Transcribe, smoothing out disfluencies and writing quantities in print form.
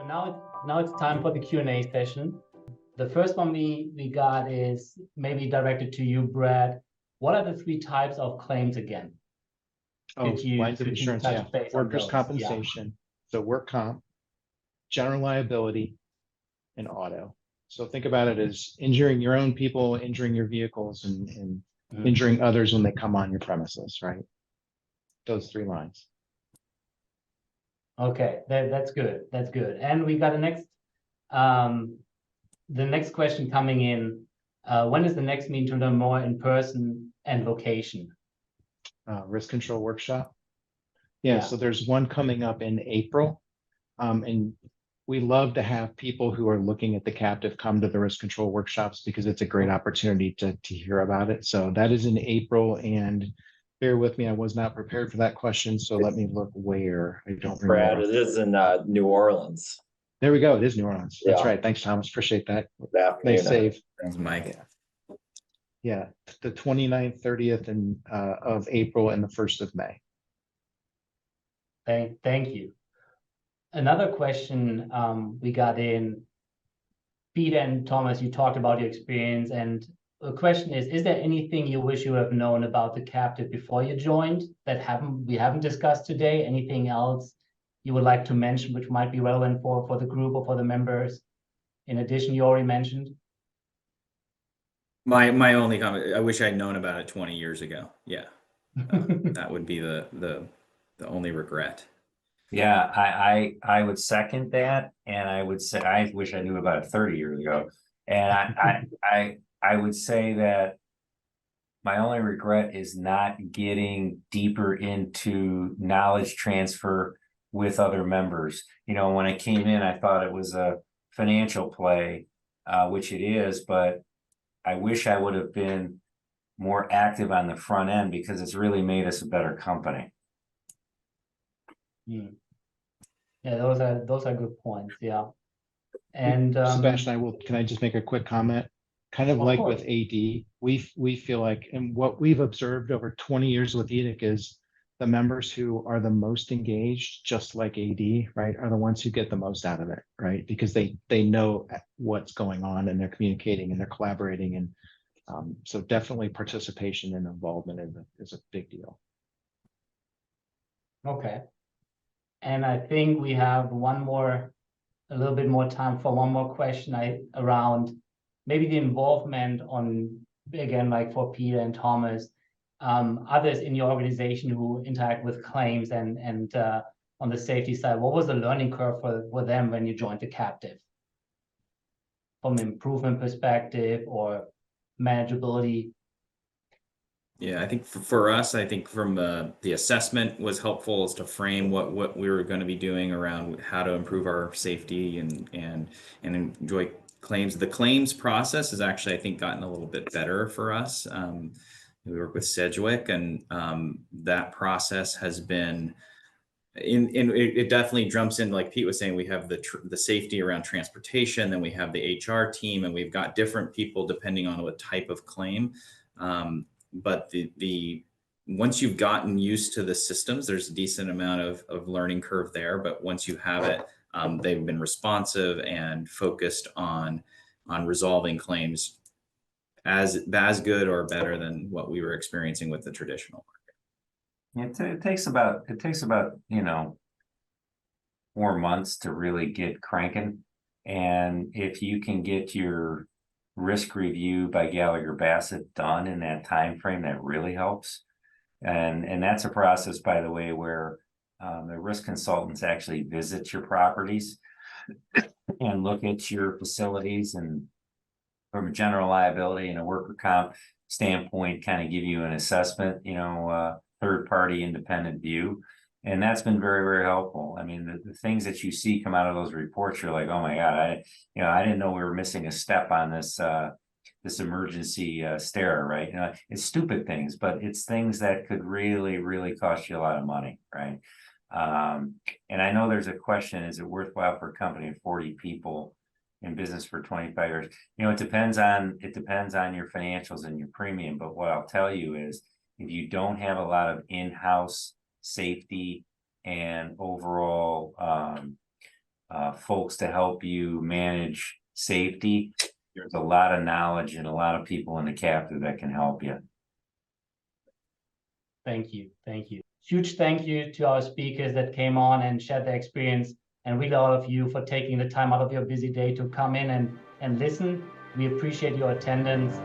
Now it's time for the Q&A session. The first one we got is maybe directed to you, Brad. What are the three types of claims again? Lines of insurance, yeah. Workers' compensation, so work comp, general liability, and auto. So think about it as injuring your own people, injuring your vehicles, and injuring others when they come on your premises, right? Those three lines. Okay, that's good. That's good. And we got the next question coming in. When is the next meeting to learn more in person and location? Risk control workshop. Yeah, so there's one coming up in April. And we love to have people who are looking at the captive come to the risk control workshops because it's a great opportunity to hear about it. So that is in April, and bear with me, I was not prepared for that question. So let me look where. I don't remember. Brad, it is in New Orleans. There we go. It is New Orleans. That's right. Thanks, Thomas. Appreciate that. Nice save. Thanks, Mike. Yeah, the 29th, 30th of April and the 1st of May. Thank you. Another question we got in, Peter and Thomas, you talked about your experience, and the question is there anything you wish you have known about the captive before you joined that we haven't discussed today? Anything else you would like to mention which might be relevant for the group or for the members? In addition, you already mentioned. My only comment, I wish I'd known about it 20 years ago. Yeah, that would be the only regret. Yeah, I would second that, and I would say I wish I knew about it 30 years ago. And I would say that my only regret is not getting deeper into knowledge transfer with other members. You know, when I came in, I thought it was a financial play, which it is, but I wish I would have been more active on the front end because it's really made us a better company. Yeah, those are good points. Yeah. And Sebastian, can I just make a quick comment? Kind of like with AD, we feel like, and what we've observed over 20 years with EDIC is the members who are the most engaged, just like AD, right, are the ones who get the most out of it, right? Because they know what's going on and they're communicating and they're collaborating. And so definitely participation and involvement is a big deal. Okay. And I think we have a little bit more time for one more question around maybe the involvement on, again, like for Peter and Thomas, others in your organization who interact with claims and on the safety side. What was the learning curve for them when you joined the captive? From an improvement perspective or manageability? Yeah, I think for us, I think from the assessment was helpful as to frame what we were going to be doing around how to improve our safety and enjoy claims. The claims process has actually, I think, gotten a little bit better for us. We work with Sedgwick, and that process has been it definitely jumps in, like Pete was saying, we have the safety around transportation, then we have the HR team, and we've got different people depending on what type of claim. But once you've gotten used to the systems, there's a decent amount of learning curve there. But once you have it, they've been responsive and focused on resolving claims as good or better than what we were experiencing with the traditional market. It takes about 4 months to really get cranking, and if you can get your risk review by Gallagher Bassett done in that time frame, that really helps. And that's a process, by the way, where the risk consultants actually visit your properties and look at your facilities, and from a general liability and a worker comp standpoint, kind of give you an assessment, third-party independent view. And that's been very, very helpful. I mean, the things that you see come out of those reports, you're like, oh my God, I didn't know we were missing a step on this this emergency stair, right? It's stupid things, but it's things that could really, really cost you a lot of money, right? And I know there's a question: is it worthwhile for a company of 40 people in business for 25 years? It depends on your financials and your premium. But what I'll tell you is, if you don't have a lot of in-house safety and overall folks to help you manage safety. There's a lot of knowledge and a lot of people in the captive that can help you. Thank you. Thank you. Huge thank you to our speakers that came on and shared their experience, and really all of you for taking the time out of your busy day to come in and listen. We appreciate your attendance.